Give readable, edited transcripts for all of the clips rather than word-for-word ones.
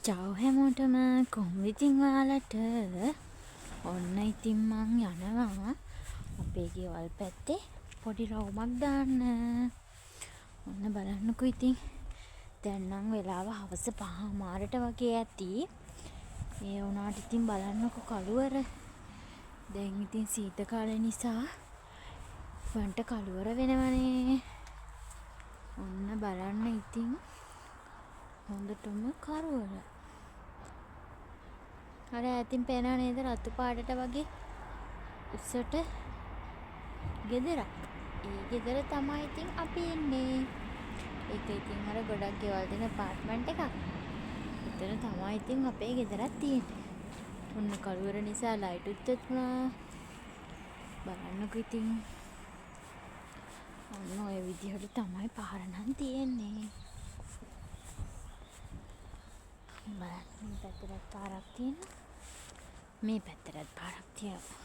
Ciao හැමෝටම කොහොමද ඉතින් ඔයාලට? ඔන්න ඉතින් මං යනවා අපේ ගෙවල් පැත්තේ පොඩි රවුමක් දාන්න. ඔන්න බලන්නකෝ ඉතින් දැන් නම් වෙලාව හවස 5:00 වගේ ඇති. ඒ වුණාට ඉතින් බලන්නකෝ කළුවර. දැන් ඉතින් සීත කාලේ නිසා වන්ට කළුවර වෙනවනේ. ඔන්න බලන්න ඉතින් හොඳටම කරුවල. අර ඈතින් පේනව නේද රතු පාටට වගේ උස්සට ගෙදරක්. ඒ ගෙදර තමයි ඉතින් අපි ඉන්නේ. ඒක ඉතින් අර ගොඩක් ගෙවල් දෙන අප්පාර්ට්මන්ට් එකක්. එතන තමයි ඉතින් අපේ ගෙදරක් තියෙන්නේ. ඔන්න කළුවර නිසා ලයිට් උත් තිබුණා. බලන්නකෝ ඉතින්. ඔන්න ඔය විදිහට තමයි පාර නම් තියෙන්නේ. බලන්න මේ පැත්තට පාරක් තියෙනවා. මේ පැත්තට පාරක් තියෙනවා.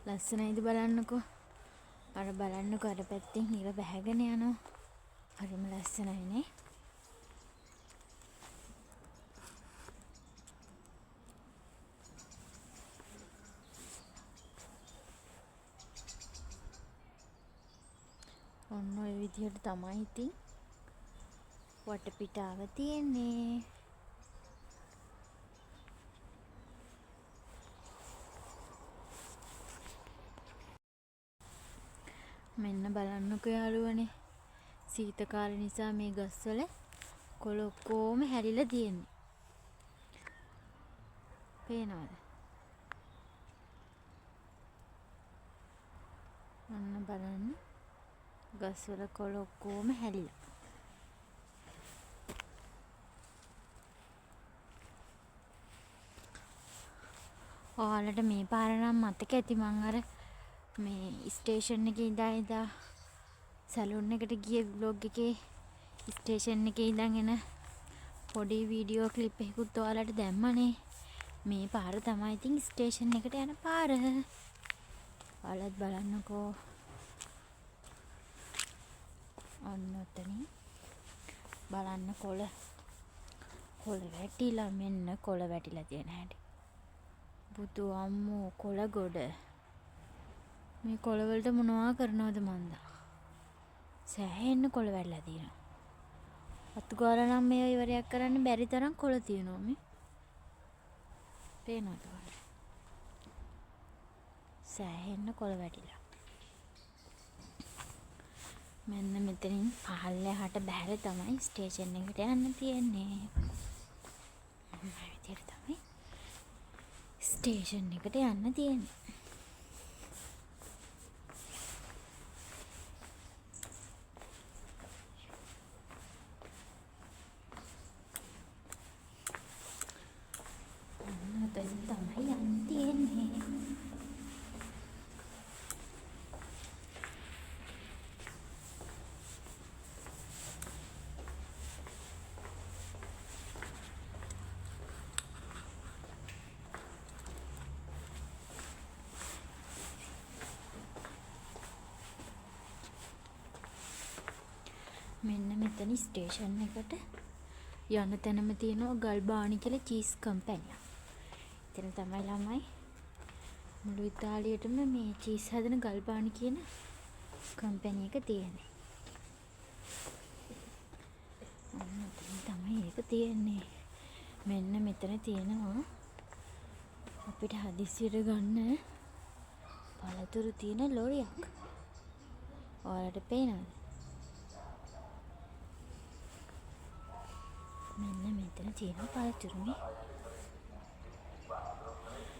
ලස්සනයිද බලන්නකෝ. අර බලන්නකෝ අර පැත්තෙන් හිර බැහැගෙන යනවා. හරිම ලස්සනයිනේ. ඔන්න ඔය විදිහට තමයි ඉතින් වටපිටාව තියෙන්නේ. මෙන්න බලන්නකෝ යාළුවනේ. සීත කාලේ නිසා මේ ගස්වල කොළ ඔක්කොම හැලිලා තියෙන්නේ. පේනවද? ඔන්න බලන්න. ගස්වල කොළ ඔක්කොම හැලිලා. ඔයාලට මේ පාර නම් මතක ඇති මං අර මේ ස්ටේෂන් එකේ ඉඳලා සැලූන් එකට ගිය ව්ලොග් එකේ ස්ටේෂන් එකේ ඉඳන් එන පොඩි වීඩියෝ ක්ලිප් එකකුත් ඔයාලට දැම්මනේ. මේ පාර තමයි ඉතින් ස්ටේෂන් එකට යන පාර. ඔයාලත් බලන්නකෝ. ඔන්න ඔතනින් බලන්න කොළ වැටිලා මෙන්න කොළ වැටිලා තියෙන හැටි. බුදු අම්මෝ කොළ ගොඩ. මේ කොළ වලට මොනවා කරනවද මන්දා? සෑහෙන්න කොළ වැටලා තියෙනවා. අතු ගාලා නම් මේව ඉවරයක් කරන්න බැරි තරම් කොළ තියෙනවා මේ. පේනවද ඔයාලට? සෑහෙන්න කොළ වැටිලා. මෙන්න මෙතනින් පහළට බැහැලා තමයි ස්ටේෂන් එකට යන්න තියෙන්නේ. මේ විදිහට තමයි ස්ටේෂන් එකට යන්න තියෙන්නේ. ඔන්න තමයි යන්න තියෙන්නේ. මෙන්න මෙතන ස්ටේෂන් එකට යන තැනම තියෙනවා ගල්බානි කියලා චීස් කම්පැනි. එතන තමයි ළමයි මුළු ඉතාලියටම මේ චීස් හදන ගල්බානි කියන කම්පැනි එක තියෙන්නේ. මෙතන තමයි ඒක තියෙන්නේ. මෙන්න මෙතන තියෙනවා අපිට හදිස්සියට ගන්න පළතුරු තියෙන ලොරියක්. ඔයාලට පේනවද? මෙන්න මෙතන තියෙන පළතුරුනේ.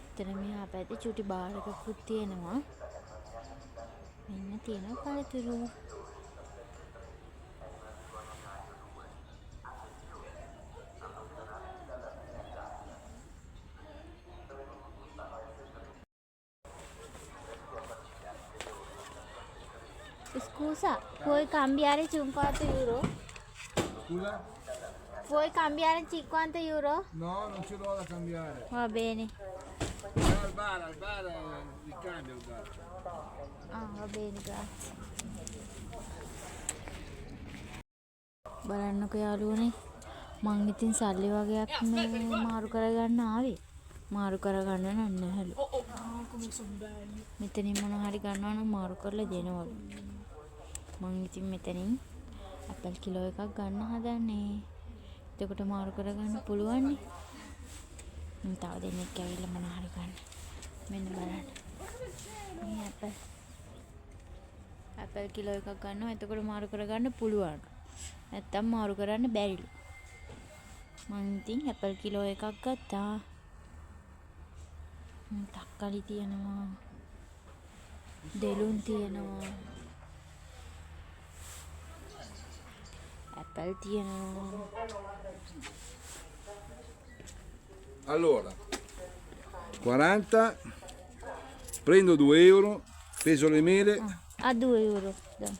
එතන මෙහා පැත්තේ චුටි බාර් එකකුත් තියෙනවා. මෙන්න තියෙන පළතුරු. Scusa, puoi cambiare 50 euro? Scusa? Puoi cambiare 50 euro? No, non ce l'ho da cambiare. Va bene. Al bar li cambio il bar. Ah, va bene, grazie. බලන්නකෝ යාළුවනේ මං ඉතින් සල්ලි වගේක් මේ මාරු කරගන්න ආවේ. මාරු කරගන්න නැහැලු. මෙතනින් මොන හරි ගන්නවා නම් මාරු කරලා දෙනවලු. මං ඉතින් මෙතනින් ඇපල් කිලෝ එකක් ගන්න හදන්නේ. එතකොට මාරු කරගන්න පුළුවන් නේ. මම තව දෙනෙක් ඇවිල්ලා මොන හරි ගන්න. මෙන්න බලන්න. මේ ඇපල් කිලෝ එකක් ගන්නවා. එතකොට මාරු කරගන්න පුළුවන්. නැත්තම් මාරු කරන්න බැරිලු. මං ඉතින් ඇපල් කිලෝ එකක් ගත්තා. තක්කලි තියෙනවා. දෙලුන් තියෙනවා. ඇපල් තියෙනවා. Allora, 40, prendo 2 euro, peso le mele. A 2 euro. Dai.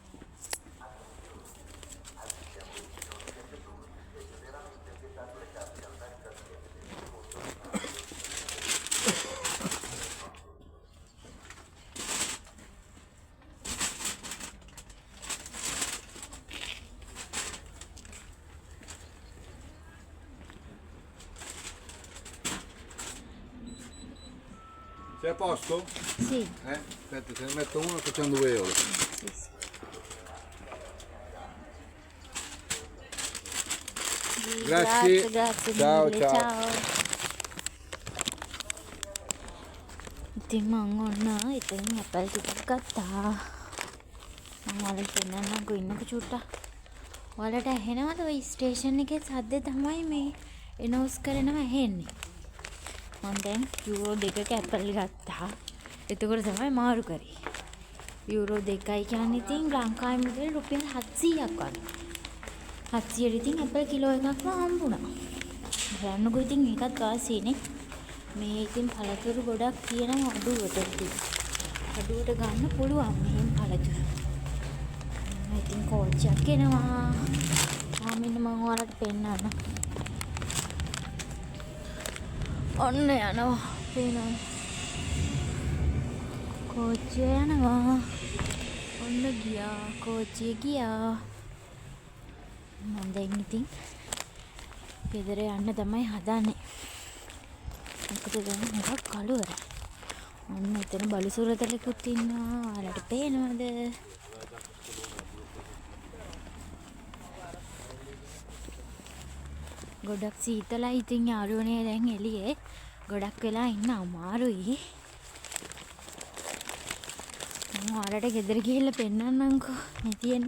Sei a posto? Sì, Aspetta, se ne metto uno facciamo 2 euro. sì, sì. Grazie. Grazie Ciao, mille. ciao. Ciao. ඉතින් මං ඔන්න එතනින් Apple ටිකක් ගත්තා. මං ඔයාලට පෙන්නන්නම්කෝ ඉන්නකෝ චුට්ටක්. ඔයාලට ඇහෙනවද ඔය ස්ටේෂන් එකේ සද්දේ තමයි මේ එනවුස් කරනවා ඇහෙන්නේ. මං දැන් යූරෝ 2ක ඇපල් ගත්තා. එතකොට තමයි මාරු කරේ. යූරෝ 2යි කියන්නේ ඉතින් ලංකාවේ මුදල් රුපියල් 700ක් වගේ. 700 ඉතින් ඇපල් කිලෝ එකක්ම හම්බුණා. බලන්නකෝ ඉතින් ඒකත් වාසියනේ. මේ ඉතින් පළතුරු ගොඩක් තියෙනවා අඩුවට ඉතින්. අඩුවට ගන්න පුළුවන් මෙහෙම පළතුරු. ඉතින් කෝච්චියක් එනවා. මෙන්න මම ඔයාලට පෙන්නන්න. ඔන්න යනවා. පේනවා. කෝච්චිය යනවා. ඔන්න ගියා. කෝච්චිය ගියා. මම දැන් ඉතින් ගෙදර යන්න තමයි හදන්නේ. මොකද දැන් හුඟක් කළුවරයි. ඔන්න එතන බලු සුරතලෙකුත් ඉන්නවා. ඔයාලට පේනවද? ගොඩක් සීතලයි ඉතින් යාළුවනේ දැන් එළියේ. ගොඩක් වෙලා ඉන්න අමාරුයි. මම ඔයාලට ගෙදර ගිහිල්ලා පෙන්නන්නම්කෝ. මේ තියෙන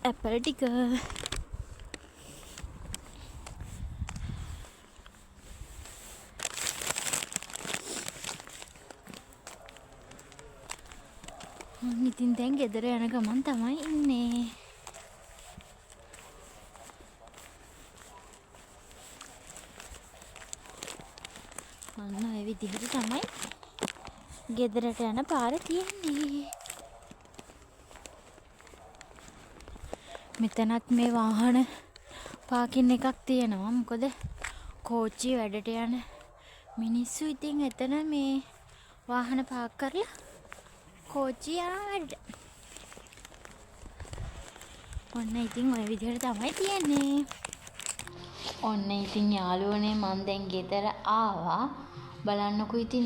ඇපල් ටික. ඉතින් දැන් ගෙදර යන ගමන් තමයි ඉන්නේ. අන්න ඒ විදිහට තමයි ගෙදරට යන පාර තියෙන්නේ. මෙතනත් මේ වාහන පාකින් එකක් තියෙනවා. මොකද කෝච්චිය වැඩට යන මිනිස්සු ඉතින් එතන මේ වාහන පාක් කරලා කෝච්චිය යනවා වැඩට. ඔන්න ඉතින් ඔය විදිහට තමයි තියෙන්නේ. ඔන්න ඉතින් යාළුවනේ මම දැන් ගෙදර ආවා. බලන්නකෝ ඉතින්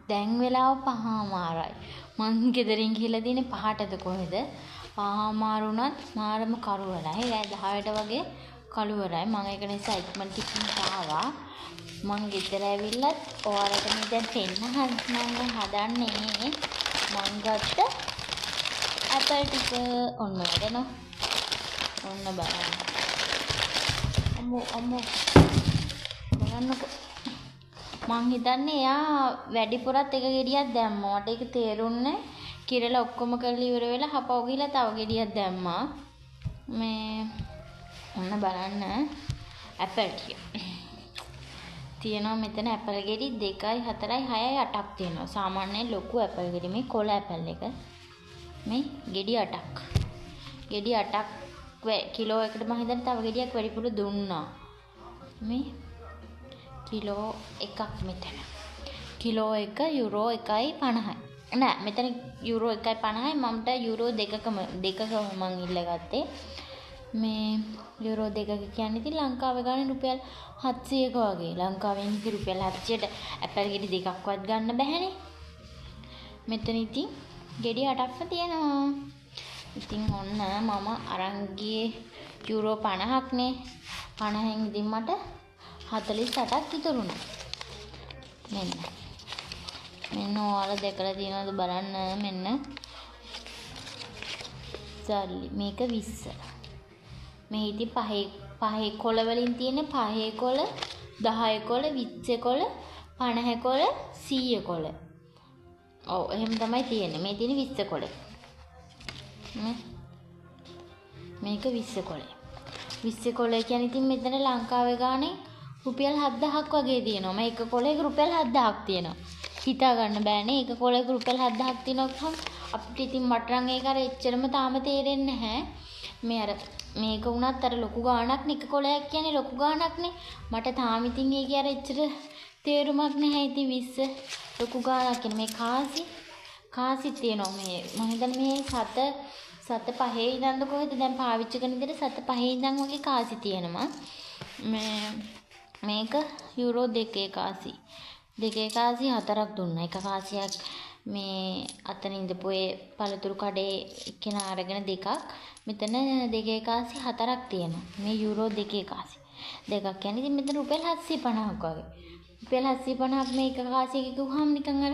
දැන් වෙලාව 5:00යි. මං ගෙදරින් ගිහලා දිනේ 5ටද කොහෙද? 5:00 මාරම කරුවරයි. රෑ 10ට වගේ කළුවරයි. මම ඒක නිසා ඉක්මනට ආවා. මං ගෙදර ඇවිල්ලත් ඔයාලට මේ දැන් පෙන්නන්න හදන්නේ මං ගත්ත ඇපල් ටික. ඔන්න වැඩනවා. ඔන්න බලන්න. අම්මෝ බලන්නකෝ. මං හිතන්නේ එයා වැඩිපුරත් එක ගෙඩියක් දැම්මා. මට ඒක තේරුන්නේ කිරලා ඔක්කොම කරලා ඉවර වෙලා හපව ගිහලා තව ගෙඩියක් දැම්මා. මේ ඔන්න බලන්න ඇපල් ටික. තියෙනවා මෙතන ඇපල් ගෙඩි 2යි 4යි 6යි 8ක් තියෙනවා. සාමාන්‍යයෙන් ලොකු ඇපල් ගෙඩි මේ කොළ ඇපල් එක. මේ ගෙඩි 8ක්. ගෙඩි 8ක් කිලෝ එකකට මම හිතන්නේ තව ගෙඩියක් වැඩිපුර දුන්නා. මේ කිලෝ එකක් මෙතන. කිලෝ එක යුරෝ 1.50යි. නෑ මෙතන යුරෝ 1.50යි. මමට යුරෝ 2කම මං ඉල්ලගත්තේ. මේ යුරෝ 2ක කියන්නේ ඉතින් ලංකාවේ ගානේ රුපියල් 700ක වගේ. ලංකාවෙන් ඉතින් රුපියල් 700ට ඇපල් ගෙඩි දෙකක්වත් ගන්න බැහැනේ. මෙතන ඉතින් ගෙඩි 8ක්ම තියෙනවා. ඉතින් ඔන්න මම අරන් ගියේ යුරෝ 50ක්නේ. 50න් ඉතින් මට 48ක් ඉතුරුණා. මෙන්න ඔයාලා දැකලා තියෙනවද බලන්න. මෙන්න සල්ලි මේක 20. මේ ඉතින් පහේ කොළ වලින් තියෙන 5 කොළ 10 කොළ 20 කොළ 50 කොළ 100 කොළ. ඔව් එහෙම තමයි තියෙන්නේ. මේ තියෙන 20 කොළ. මේක 20 කොළ. 20 කොළ කියන්නේ ඉතින් මෙතන ලංකාවේ ගානේ රුපියල් 7000ක් වගේ තියෙනවා. මේ එක කොළයක රුපියල් 7000ක් තියෙනවා. හිතා ගන්න බෑනේ. එක කොළයක රුපියල් 7000ක් තියෙනකම් අපිට ඉතින් මට නම් ඒක අර එච්චරම තාම තේරෙන්නේ නැහැ. මේ අර මේක වුණත් අර ලොකු ගාණක් නේ. එක කොළයක් කියන්නේ ලොකු ගාණක් නේ. මට තාම ඉතින් ඒකේ අර එච්චර තේරුමක් නැහැ. ඉතින් 20 ලොකු ගාණක් කියන්නේ මේ කාසි තියෙනවා. මේ මම හිතන්නේ මේ සත පහේ ඉඳන්ද කොහෙද දැන් පාවිච්චි කරන විදිහට සත පහේ ඉඳන් වගේ කාසි තියෙනවා. මේක යුරෝ 2 කාසි. 2 කාසි 4ක් දුන්නා. එක කාසියක් මේ අතන ඉඳපු ඒ පළතුරු කඩේ කෙනා අරගෙන දෙකක්. මෙතන 2 කාසි 4ක් තියෙනවා. මේ යුරෝ 2 කාසි. දෙකක් කියන්නේ ඉතින් මෙතන රුපියල් 750ක් වගේ. රුපියල් 750ක් මේ එක කාසියක කිව්වහම නිකන් අර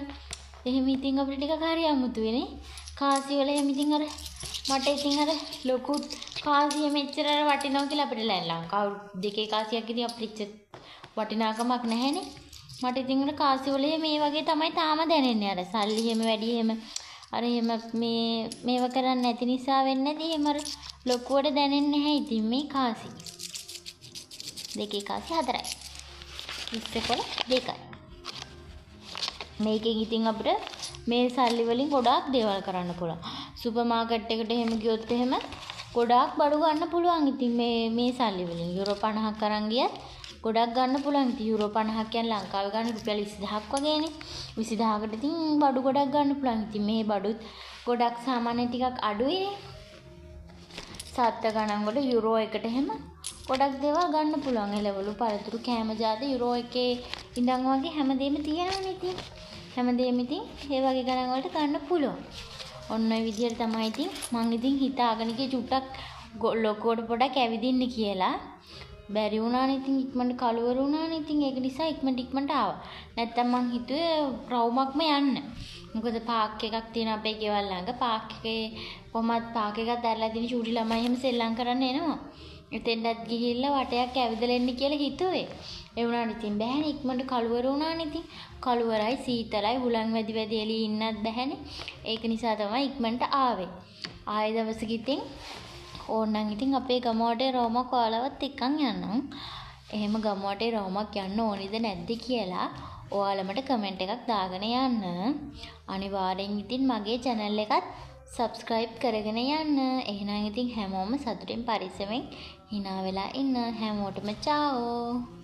එහෙම ඉතින් අපිට ටිකක් හරි අමුතුයිනේ. කාසි වල එහෙම ඉතින් අර මට ඉතින් අර ලොකු කාසිය මෙච්චර වටිනවා කියලා අපිට ලංකාව 2 කාසියක් ඉතින් අපිට වටිනාකමක් නැහැනේ. මට ඉතින් අර කාසි වල මේ වගේ තමයි තාම දැනෙන්නේ. අර සල්ලි එහෙම වැඩි එහෙම අර එහෙම මේව කරන්නේ නැති නිසා වෙන්නේ නැති එහෙම අර ලොකුවට දැනෙන්නේ නැහැ ඉතින් මේ කාසි. 2 කාසි 4යි. 20 කොළ 2යි. මේකෙන් ඉතින් අපිට මේ සල්ලි වලින් ගොඩාක් දේවල් කරන්න පුළුවන්. සුපර් මාකට් එකට එහෙම ගියොත් එහෙම ගොඩාක් බඩු ගන්න පුළුවන්. ඉතින් මේ සල්ලි වලින් යුරෝ 50ක් අරන් ගියත් ගොඩක් ගන්න පුළුවන්. ඉතින් යුරෝ 50ක් කියන්නේ ලංකාවේ ගන්න රුපියල් 20000ක් වගේනේ. 20000කට ඉතින් බඩු ගොඩක් ගන්න පුළුවන්. ඉතින් මේ බඩුත් ගොඩක් සාමාන්‍ය ටිකක් අඩුයිනේ. සත්ත්ව ගණන් වල යුරෝ එකට එහෙම ගොඩක් දේවල් ගන්න පුළුවන්. එළවලු පළතුරු කෑම ජාති යුරෝ එකේ ඉඳන් වගේ හැමදේම තියෙනවනේ ඉතින්. හැමදේම ඉතින් ඒ වගේ ගණන් වලට ගන්න පුළුවන්. ඔන්න ඔය විදිහට තමයි ඉතින් මං ඉතින් හිතාගෙන ගියේ චුට්ටක් ලොකුවට පොඩක් ඇවිදින්න කියලා. බැරි වුණානේ ඉතින් ඉක්මනට කලවර වුණානේ ඉතින් ඒක නිසා ඉක්මනට ආවා. නැත්තම් මං හිතුවේ රවුමක්ම යන්න. මොකද පාක් එකක් තියෙන අපේ ගෙවල් ළඟ. පාක් එකේ කොහමත් පාක් එකක් දැරලා තියෙන චූටි ළමයි එහෙම සෙල්ලම් කරන්න එනවා. එතෙන්ටත් ගිහිල්ලා වටයක් ඇවිදලා එන්න කියලා හිතුවේ. ඒ වුණාට ඉතින් බෑනේ ඉක්මනට කලවර වුණානේ ඉතින්. කලවරයි සීතලයි හුලං වැඩි එළියේ ඉන්නත් බෑනේ. ඒක නිසා තමයි ඉක්මනට ආවේ. ආයෙ දවසක ඉතින් ඕනනම් ඉතින් අපේ ගමවට රෝමක් ඔයාලවත් එක්කන් යන්නම්. එහෙම ගමවට රෝමක් යන්න ඕනිද නැද්ද කියලා ඔයාලා මට කමෙන්ට් එකක් දාගෙන යන්න. අනිවාර්යෙන් ඉතින් මගේ channel එකත් subscribe කරගෙන යන්න. එහෙනම් ඉතින් හැමෝම සතුටින් පරිස්සමෙන් hina වෙලා ඉන්න. හැමෝටම ciao.